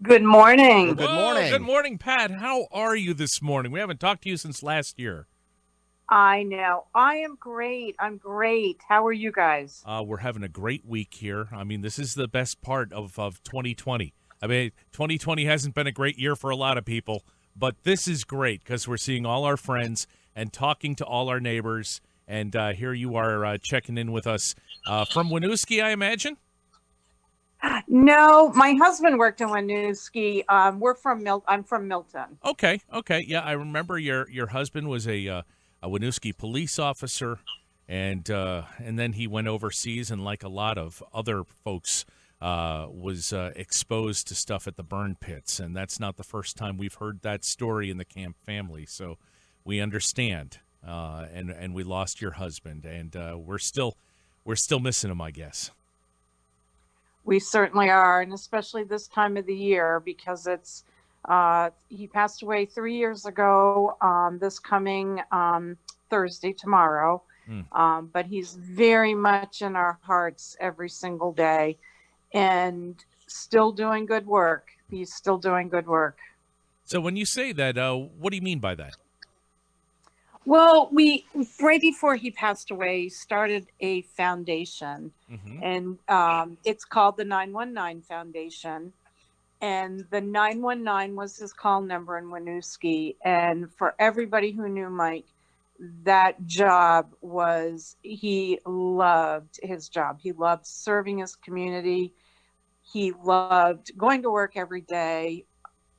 Good morning. Good morning. Good morning, Pat. How are you this morning? We haven't talked to you since last year. I know. I am great. I'm great. How are you guys? We're having a great week here. I mean, this is the best part of 2020. I mean, 2020 hasn't been a great year for a lot of people, but this is great because we're seeing all our friends and talking to all our neighbors. And here you are checking in with us from Winooski, I imagine? No, my husband worked in Winooski. I'm from Milton. Okay. Yeah, I remember your husband was a Winooski police officer, and then he went overseas, and like a lot of other folks, was exposed to stuff at the burn pits, and that's not the first time we've heard that story in the Camp family. So we understand, and we lost your husband, and we're still missing him, I guess. We certainly are, and especially this time of the year because he passed away 3 years ago. This coming Thursday, tomorrow. But he's very much in our hearts every single day, and still doing good work. He's still doing good work. So when you say that, what do you mean by that? Well, we right before he passed away started a foundation, and it's called the 919 Foundation. And the 919 was his call number in Winooski. And for everybody who knew Mike, that job he loved his job. He loved serving his community. He loved going to work every day.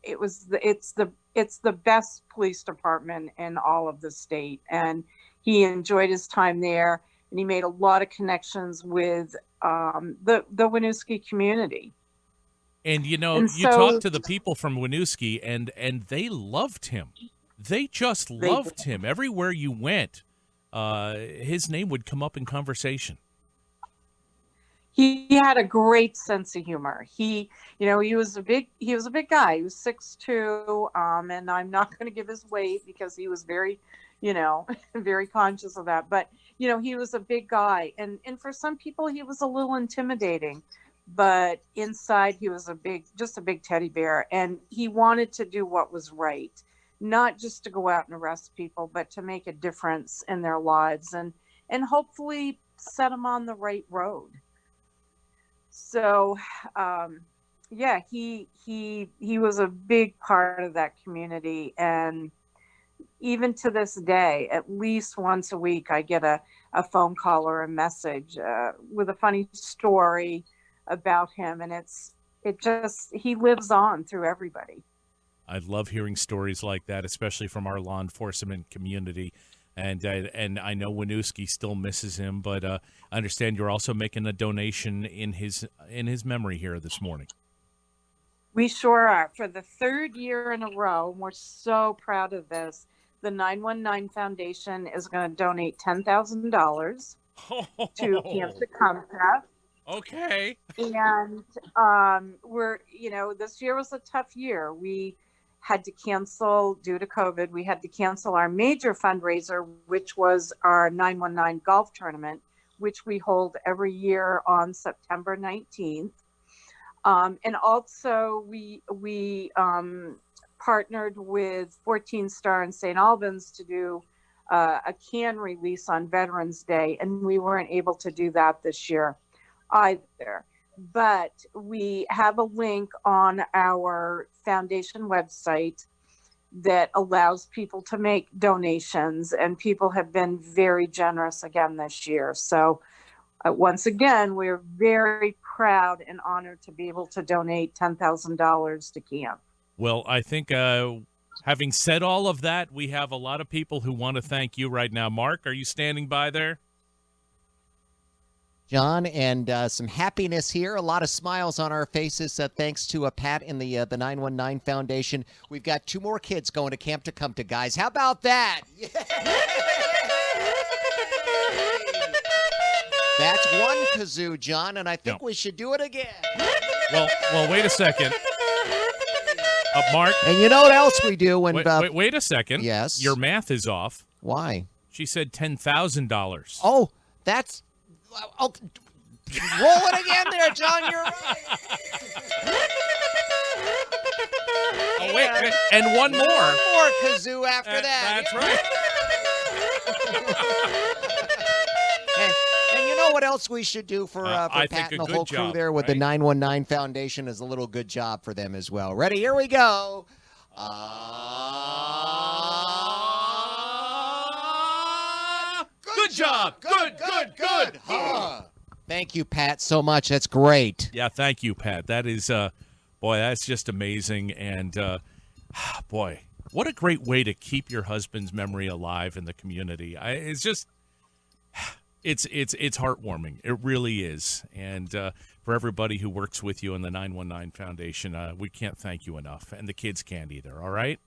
It's the best police department in all of the state. And he enjoyed his time there. And he made a lot of connections with the Winooski community. And you talk to the people from Winooski, and they loved him. They just loved him. Everywhere you went, his name would come up in conversation. He had a great sense of humor. He was a big guy. He was 6'2", and I'm not going to give his weight because he was very, very conscious of that. But he was a big guy, and for some people he was a little intimidating. But inside he was just a big teddy bear, and he wanted to do what was right, not just to go out and arrest people, but to make a difference in their lives and hopefully set them on the right road. So, he was a big part of that community, and even to this day, at least once a week, I get a phone call or a message with a funny story about him, and he lives on through everybody. I love hearing stories like that, especially from our law enforcement community. And I know Winooski still misses him, but I understand you're also making a donation in his memory here this morning. We sure are. For the third year in a row, and we're so proud of this, the 919 Foundation is going to donate $10,000 to Camp TAKUMTA. Okay. And this year was a tough year. We had to cancel due to COVID. We had to cancel our major fundraiser, which was our 919 golf tournament, which we hold every year on September 19th. And also we partnered with 14 Star in St. Albans to do a can release on Veterans Day, and we weren't able to do that this year either. But we have a link on our foundation website that allows people to make donations, and people have been very generous again this year. So once again, we're very proud and honored to be able to donate $10,000 to camp. Well, I think having said all of that, we have a lot of people who want to thank you right now. Mark, are you standing by there? John, and some happiness here. A lot of smiles on our faces thanks to Pat in the 919 Foundation. We've got 2 more kids going to Camp TAKUMTA, guys. How about that? Yeah. That's one kazoo, John, and I think we should do it again. Well, wait a second. Mark. And you know what else we do when... Wait a second. Yes? Your math is off. Why? She said $10,000. Oh, that's... Oh, roll it again there, John. You're right. Oh, wait, and one more. One more kazoo after that. That's right. And you know what else we should do for I Pat think and the a whole good crew job, there with the right? 919 Foundation is a little good job for them as well. Ready? Here we go. Good job. Good. Thank you, Pat, so much. That's great. Yeah, thank you, Pat. That is, boy, that's just amazing. And, boy, what a great way to keep your husband's memory alive in the community. It's just, it's heartwarming. It really is. And for everybody who works with you in the 919 Foundation, we can't thank you enough. And the kids can't either, all right?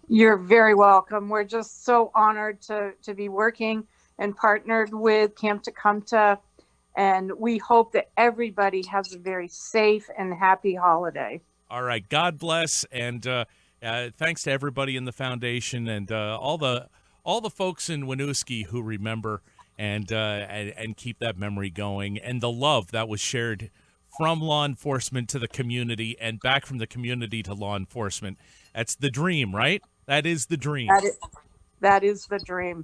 You're very welcome. We're just so honored to be working and partnered with Camp TAKUMTA. And we hope that everybody has a very safe and happy holiday. All right. God bless. And thanks to everybody in the foundation and all the folks in Winooski who remember and keep that memory going, and the love that was shared from law enforcement to the community and back from the community to law enforcement. That's the dream, right? That is the dream. That is the dream.